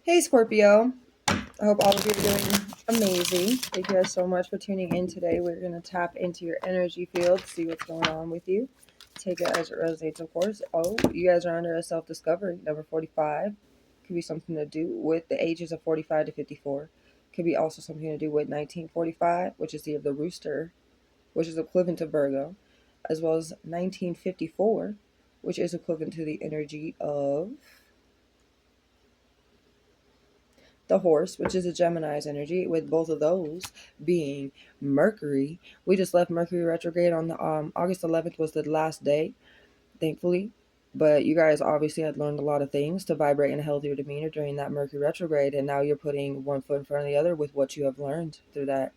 Hey Scorpio, I hope all of you are doing amazing. Thank you guys so much for tuning in today. We're going to tap into your energy field, see what's going on with you. Take it as it resonates, of course. Oh, you guys are under a self-discovery, number 45. Could be something to do with the ages of 45 to 54. Could be also something to do with 1945, which is the year of the rooster, which is equivalent to Virgo, as well as 1954, which is equivalent to the energy of the horse, which is a Gemini's energy, with both of those being Mercury. We just left Mercury retrograde on the August 11th was the last day, thankfully. But you guys obviously had learned a lot of things to vibrate in a healthier demeanor during that Mercury retrograde, and now you're putting one foot in front of the other with what you have learned through that.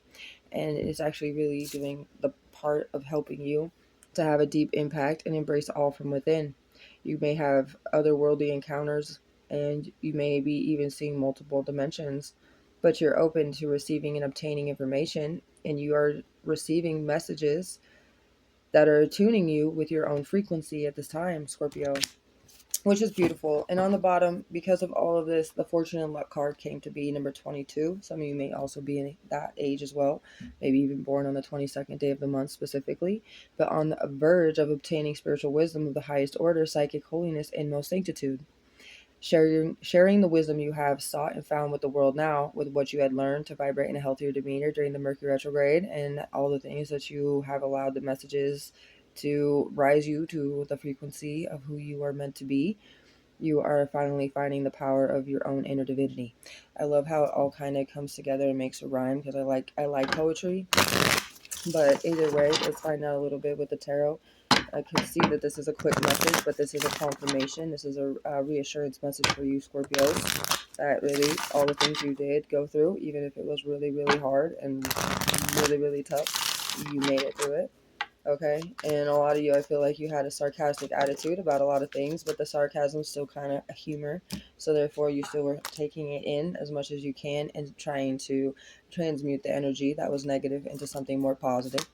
And it's actually really doing the part of helping you to have a deep impact and embrace all from within. You may have otherworldly encounters and you may be even seeing multiple dimensions, but you're open to receiving and obtaining information, and you are receiving messages that are tuning you with your own frequency at this time, Scorpio, which is beautiful. And on the bottom, because of all of this, the fortune and luck card came to be number 22. Some of you may also be in that age as well, maybe even born on the 22nd day of the month specifically, but on the verge of obtaining spiritual wisdom of the highest order, psychic holiness, and most sanctitude. Sharing the wisdom you have sought and found with the world now, with what you had learned to vibrate in a healthier demeanor during the Mercury retrograde, and all the things that you have allowed the messages to rise you to the frequency of who you are meant to be. You are finally finding the power of your own inner divinity. I love how it all kind of comes together and makes a rhyme, because I like poetry. But either way, let's find out a little bit with the tarot. I can see that this is a quick message, but this is a confirmation. This is a reassurance message for you, Scorpios, that really all the things you did go through, even if it was really, really hard and really, really tough, you made it through it. Okay, and a lot of you, I feel like you had a sarcastic attitude about a lot of things, but the sarcasm is still kind of a humor, so therefore you still were taking it in as much as you can and trying to transmute the energy that was negative into something more positive.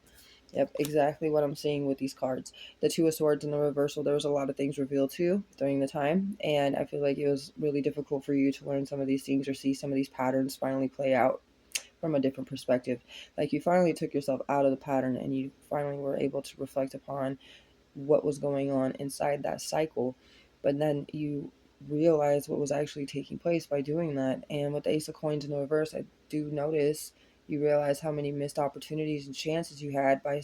Yep, exactly what I'm seeing with these cards. The Two of Swords in the reversal, there was a lot of things revealed to you during the time, and I feel like it was really difficult for you to learn some of these things or see some of these patterns finally play out from a different perspective. Like you finally took yourself out of the pattern and you finally were able to reflect upon what was going on inside that cycle. But then you realize what was actually taking place by doing that. And with the Ace of Coins in the reverse, I do notice you realize how many missed opportunities and chances you had by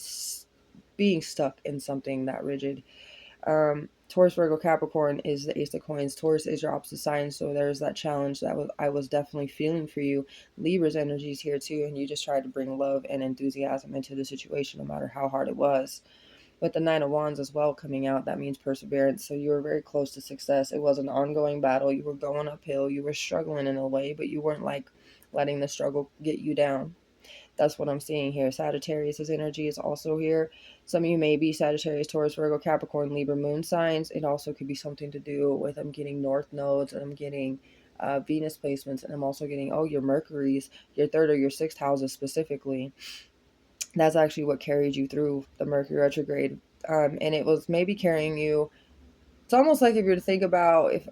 being stuck in something that rigid. Taurus, Virgo, Capricorn is the Ace of Coins. Taurus is your opposite sign, so there's that challenge that I was definitely feeling for you. Libra's energy is here too, and you just tried to bring love and enthusiasm into the situation, no matter how hard it was. With the Nine of Wands as well coming out, that means perseverance. So you were very close to success. It was an ongoing battle. You were going uphill. You were struggling in a way, but you weren't like letting the struggle get you down. That's what I'm seeing here. Sagittarius' energy is also here. Some of you may be Sagittarius, Taurus, Virgo, Capricorn, Libra moon signs. It also could be something to do with I'm getting north nodes, and I'm getting Venus placements, and I'm also getting, your Mercury's, your third or your sixth houses specifically. That's actually what carried you through the Mercury retrograde. And it was maybe carrying you. It's almost like if you were to think about if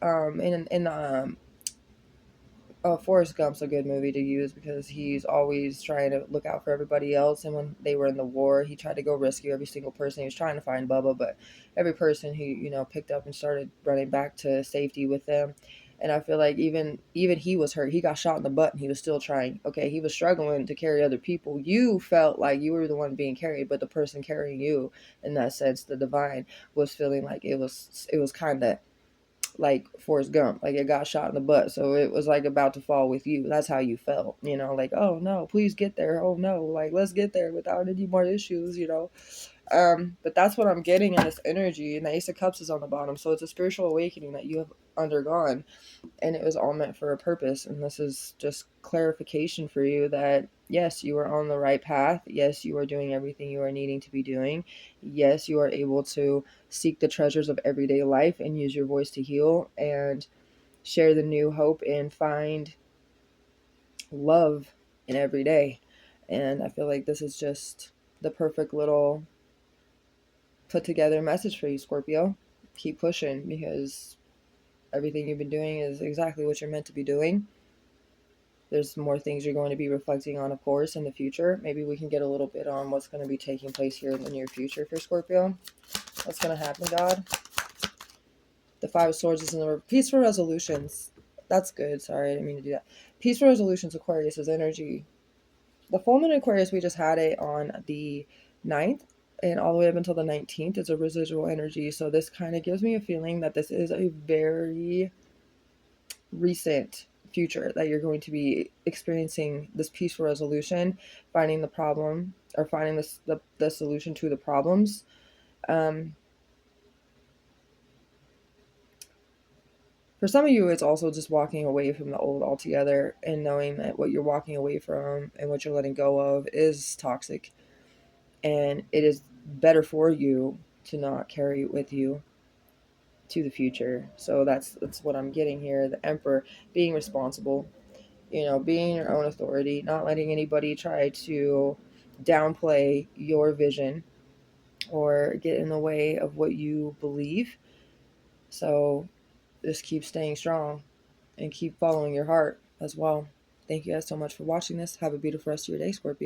Forrest Gump's a good movie to use, because he's always trying to look out for everybody else. And when they were in the war, he tried to go rescue every single person. He was trying to find Bubba, but every person he picked up and started running back to safety with them. And I feel like even he was hurt. He got shot in the butt, and he was still trying. Okay, he was struggling to carry other people. You felt like you were the one being carried, but the person carrying you, in that sense, the divine, was feeling like it was kind of like Forrest Gump, like it got shot in the butt, so it was like about to fall with you. That's how you felt, like, oh no, please get there. Oh no, like let's get there without any more issues. But that's what I'm getting in this energy, and the Ace of Cups is on the bottom, so it's a spiritual awakening that you have undergone, and it was all meant for a purpose. And this is just clarification for you that yes, you are on the right path. Yes, you are doing everything you are needing to be doing. Yes, you are able to seek the treasures of everyday life and use your voice to heal and share the new hope and find love in every day. And I feel like this is just the perfect little put together message for you, Scorpio. Keep pushing, because Everything you've been doing is exactly what you're meant to be doing. There's more things you're going to be reflecting on, of course, in the future. Maybe we can get a little bit on what's going to be taking place here in the near future for Scorpio. What's going to happen, God? The Five of Swords is in the peaceful resolutions. That's good. Sorry, I didn't mean to do that. Peaceful resolutions, Aquarius is energy. The full moon in Aquarius, we just had it on the 9th, and all the way up until the 19th is a residual energy. So this kind of gives me a feeling that this is a very recent future that you're going to be experiencing this peaceful resolution, finding the problem or finding the solution to the problems. For some of you, it's also just walking away from the old altogether and knowing that what you're walking away from and what you're letting go of is toxic, and it is better for you to not carry it with you to the future. So that's what I'm getting here. The Emperor, being responsible, being your own authority, not letting anybody try to downplay your vision or get in the way of what you believe. So just keep staying strong and keep following your heart as well. Thank you guys so much for watching this. Have a beautiful rest of your day, Scorpio.